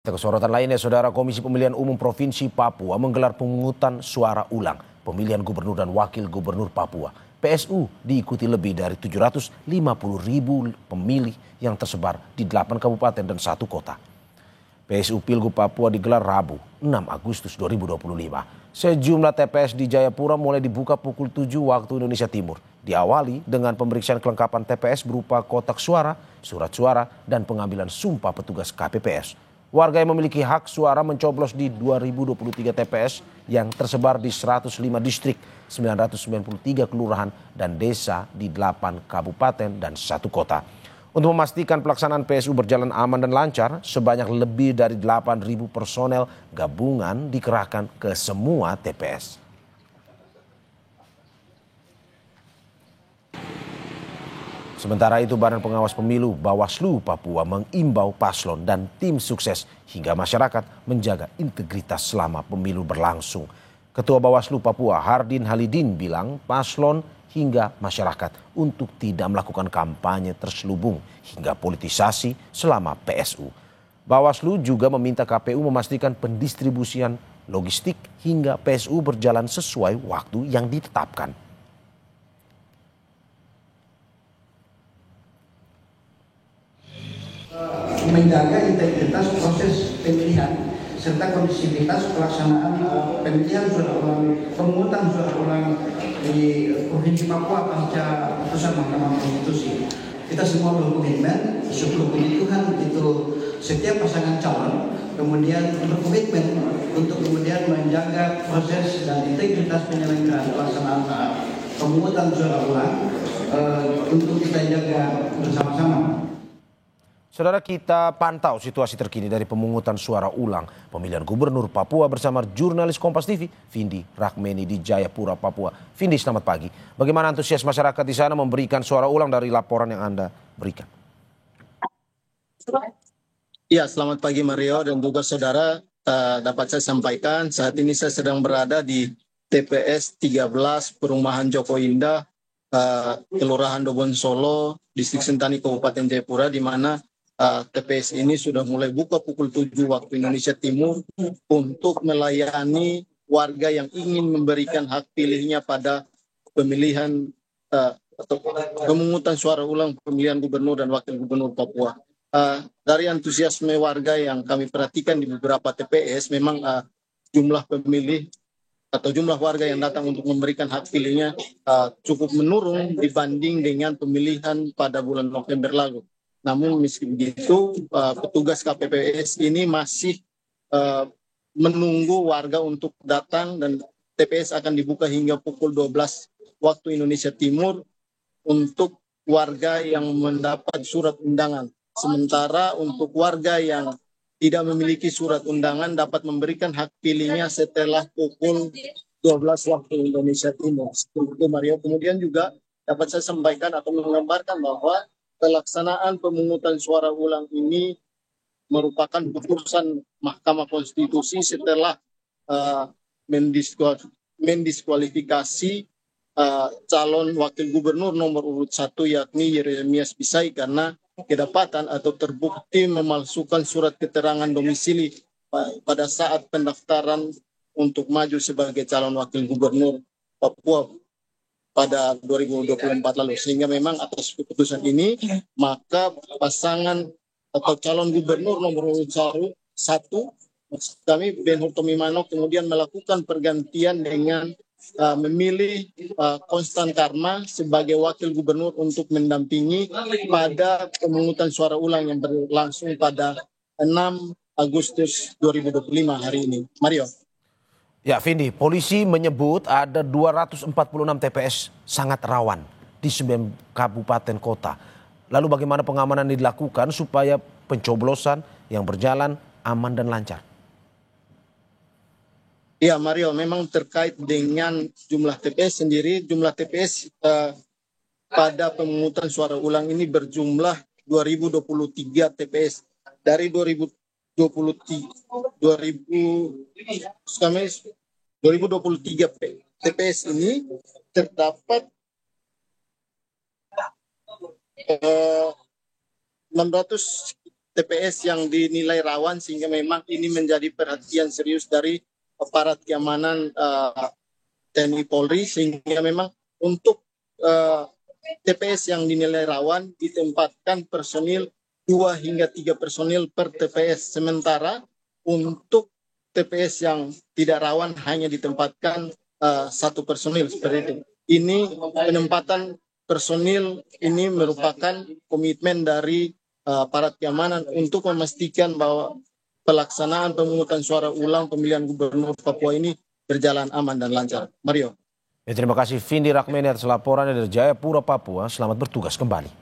Kesorotan lainnya, Saudara, Komisi Pemilihan Umum Provinsi Papua menggelar pemungutan suara ulang pemilihan gubernur dan wakil gubernur Papua. PSU diikuti lebih dari 750 ribu pemilih yang tersebar di 8 kabupaten dan 1 kota. PSU Pilgub Papua digelar Rabu 6 Agustus 2025. Sejumlah TPS di Jayapura mulai dibuka pukul 7 waktu Indonesia Timur. Diawali dengan pemeriksaan kelengkapan TPS berupa kotak suara, surat suara, dan pengambilan sumpah petugas KPPS. Warga yang memiliki hak suara mencoblos di 2023 TPS yang tersebar di 105 distrik, 993 kelurahan dan desa di 8 kabupaten dan 1 kota. Untuk memastikan pelaksanaan PSU berjalan aman dan lancar, sebanyak lebih dari 8.000 personel gabungan dikerahkan ke semua TPS. Sementara itu, Badan Pengawas Pemilu Bawaslu Papua mengimbau paslon dan tim sukses hingga masyarakat menjaga integritas selama pemilu berlangsung. Ketua Bawaslu Papua Hardin Halidin bilang paslon hingga masyarakat untuk tidak melakukan kampanye terselubung hingga politisasi selama PSU. Bawaslu juga meminta KPU memastikan pendistribusian logistik hingga PSU berjalan sesuai waktu yang ditetapkan. Menjaga integritas proses pemilihan serta kondisivitas pelaksanaan pemilihan suara ulang, pemungutan suara ulang di Provinsi Papua pasca putusan Mahkamah Konstitusi. Kita semua berkomitmen sebelum penentuan itu setiap pasangan calon kemudian berkomitmen untuk kemudian menjaga proses dan integritas penyelenggaraan pelaksanaan pemungutan suara ulang untuk kita jaga bersama-sama. Saudara, kita pantau situasi terkini dari pemungutan suara ulang pemilihan gubernur Papua bersama jurnalis Kompas TV, Vindi Rakmeni di Jayapura, Papua. Vindi, selamat pagi. Bagaimana antusias masyarakat di sana memberikan suara ulang dari laporan yang Anda berikan? Ya, selamat pagi Mario dan juga saudara. Dapat saya sampaikan saat ini saya sedang berada di TPS 13 Perumahan Joko Indah, Kelurahan Dobon Solo, Distrik Sentani, Kabupaten Jayapura, di mana TPS ini sudah mulai buka pukul 7 waktu Indonesia Timur untuk melayani warga yang ingin memberikan hak pilihnya pada pemilihan atau pemungutan suara ulang pemilihan gubernur dan wakil gubernur Papua. Dari antusiasme warga yang kami perhatikan di beberapa TPS, memang jumlah pemilih atau jumlah warga yang datang untuk memberikan hak pilihnya cukup menurun dibanding dengan pemilihan pada bulan November lalu. Namun meski begitu, petugas KPPS ini masih menunggu warga untuk datang dan TPS akan dibuka hingga pukul 12 waktu Indonesia Timur untuk warga yang mendapat surat undangan. Sementara untuk warga yang tidak memiliki surat undangan dapat memberikan hak pilihnya setelah pukul 12 waktu Indonesia Timur. Seperti itu, Mario. Kemudian juga dapat saya sampaikan atau menggambarkan bahwa pelaksanaan pemungutan suara ulang ini merupakan putusan Mahkamah Konstitusi setelah mendiskualifikasi calon wakil gubernur nomor urut 1 yakni Yeremias Pisai karena kedapatan atau terbukti memalsukan surat keterangan domisili pada saat pendaftaran untuk maju sebagai calon wakil gubernur Papua pada 2024 lalu. Sehingga memang atas keputusan ini, maka pasangan atau calon gubernur nomor urut 1, kami Ben Hurtomimano kemudian melakukan pergantian dengan memilih Konstan Karma sebagai wakil gubernur untuk mendampingi pada pemungutan suara ulang yang berlangsung pada 6 Agustus 2025 hari ini. Mario. Ya, Vindi, polisi menyebut ada 246 TPS sangat rawan di 9 kabupaten kota. Lalu bagaimana pengamanan dilakukan supaya pencoblosan yang berjalan aman dan lancar? Ya, Mario, memang terkait dengan jumlah TPS sendiri, jumlah TPS pada pemungutan suara ulang ini berjumlah 2023 TPS. Dari 2023 TPS ini terdapat 600 TPS yang dinilai rawan, sehingga memang ini menjadi perhatian serius dari aparat keamanan TNI Polri, sehingga memang untuk TPS yang dinilai rawan ditempatkan personil 2 hingga 3 personil per TPS. Sementara untuk TPS yang tidak rawan hanya ditempatkan 1 personil seperti itu. Ini penempatan personil ini merupakan komitmen dari aparat keamanan untuk memastikan bahwa pelaksanaan pemungutan suara ulang pemilihan gubernur Papua ini berjalan aman dan lancar. Mario. Terima kasih Vindi Rakmeni atas laporannya dari Jayapura, Papua. Selamat bertugas kembali.